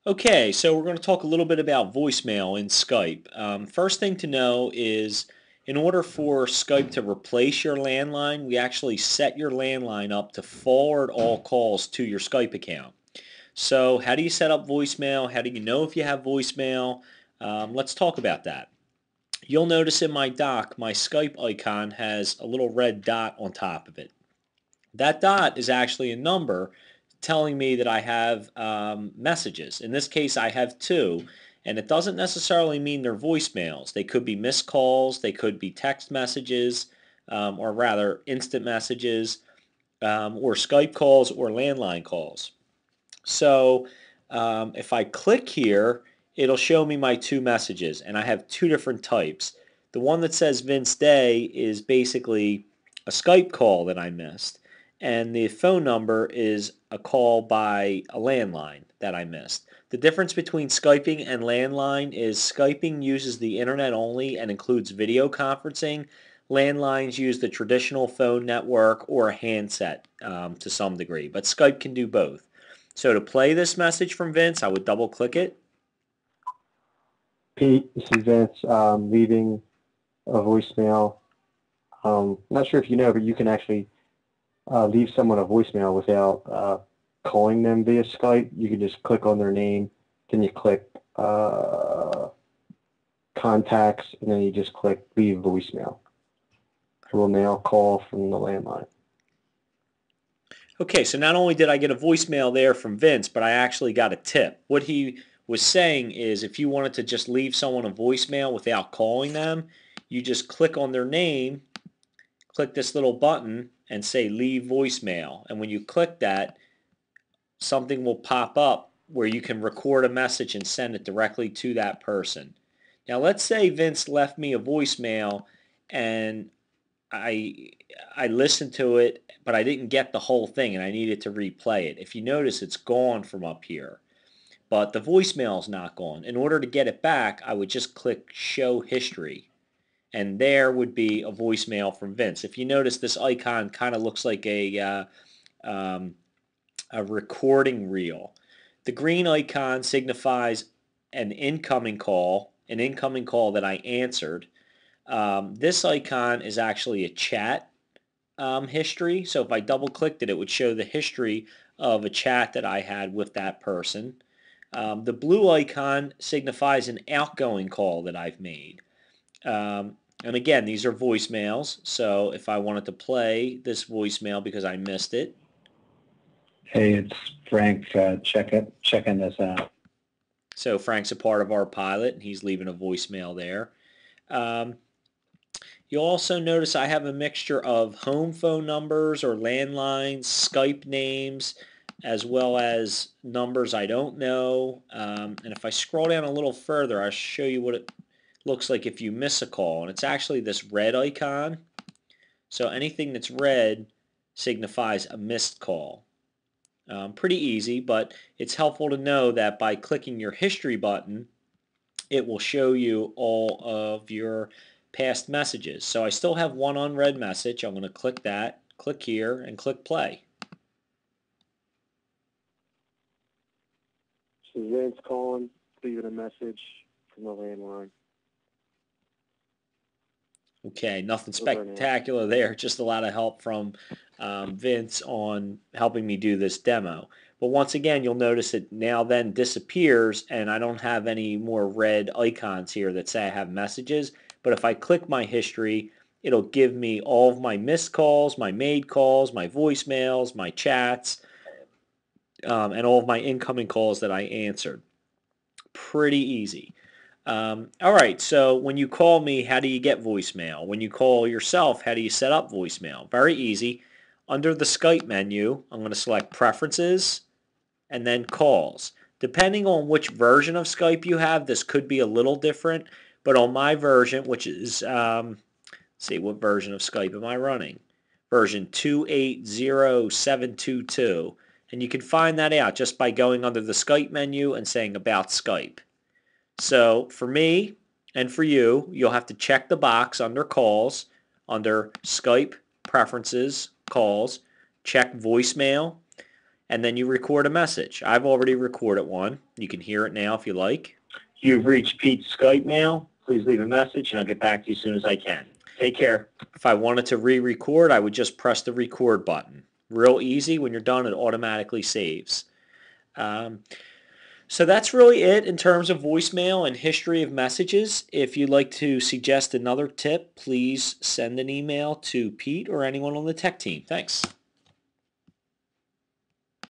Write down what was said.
Okay, so we're going to talk a little bit about voicemail in Skype. First thing to know is in order for Skype to replace your landline, we actually set your landline up to forward all calls to your Skype account. So how do you set up voicemail? How do you know if you have voicemail? Let's talk about that. You'll notice in my dock, my Skype icon has a little red dot on top of it. That dot is actually a number telling me that I have messages. In this case, I have two, and it doesn't necessarily mean they're voicemails. They could be missed calls, they could be text messages, or rather instant messages, or Skype calls or landline calls. So if I click here, it'll show me my two messages, and I have two different types. The one that says Vince Day is basically a Skype call that I missed, and the phone number is a call by a landline that I missed. The difference between Skyping and landline is Skyping uses the internet only and includes video conferencing. Landlines use the traditional phone network or a handset to some degree, but Skype can do both. So to play this message from Vince, I would double click it. Pete, this is Vince, leaving a voicemail. Not sure if you know, but you can actually leave someone a voicemail without calling them via Skype. You can just click on their name, then you click contacts, and then you just click leave voicemail. It will now call from the landline. Okay, so not only did I get a voicemail there from Vince, but I actually got a tip. What he was saying is if you wanted to just leave someone a voicemail without calling them, you just click on their name, click this little button, and say leave voicemail. And when you click that, something will pop up where you can record a message and send it directly to that person. Now let's say Vince left me a voicemail and I listened to it, but I didn't get the whole thing and I needed to replay it. If you notice, it's gone from up here, but the voicemail is not gone. In order to get it back, I would just click show history, and there would be a voicemail from Vince. If you notice, this icon kind of looks like a recording reel. The green icon signifies an incoming call that I answered. This icon is actually a chat history. So if I double clicked it, it would show the history of a chat that I had with that person. The blue icon signifies an outgoing call that I've made. And again, these are voicemails. So if I wanted to play this voicemail because I missed it. Hey, it's Frank. Checking this out. So Frank's a part of our pilot, and he's leaving a voicemail there. You'll also notice I have a mixture of home phone numbers or landlines, Skype names, as well as numbers I don't know. And if I scroll down a little further, I'll show you what it looks like if you miss a call. And it's actually this red icon. So anything that's red signifies a missed call. Pretty easy, but it's helpful to know that by clicking your history button, it will show you all of your past messages. So I still have one unread message. I'm going to click that, click here, and click play. So Vince calling, leaving a message from the landline. Okay, nothing spectacular there, just a lot of help from Vince on helping me do this demo. But once again, you'll notice it now then disappears and I don't have any more red icons here that say I have messages. But if I click my history, it'll give me all of my missed calls, my made calls, my voicemails, my chats, and all of my incoming calls that I answered. Pretty easy. All right, so when you call me, how do you get voicemail? When you call yourself, how do you set up voicemail? Very easy. Under the Skype menu, I'm going to select Preferences and then Calls. Depending on which version of Skype you have, this could be a little different, but on my version, which is, let's see, what version of Skype am I running? Version 280722, and you can find that out just by going under the Skype menu and saying About Skype. So for me and for you, you'll have to check the box under Calls, under Skype Preferences, Calls, check Voicemail, and then you record a message. I've already recorded one. You can hear it now if you like. You've reached Pete's Skype mail. Please leave a message, and I'll get back to you as soon as I can. Take care. If I wanted to re-record, I would just press the record button. Real easy. When you're done, it automatically saves. So that's really it in terms of voicemail and history of messages. If you'd like to suggest another tip, please send an email to Pete or anyone on the tech team. Thanks.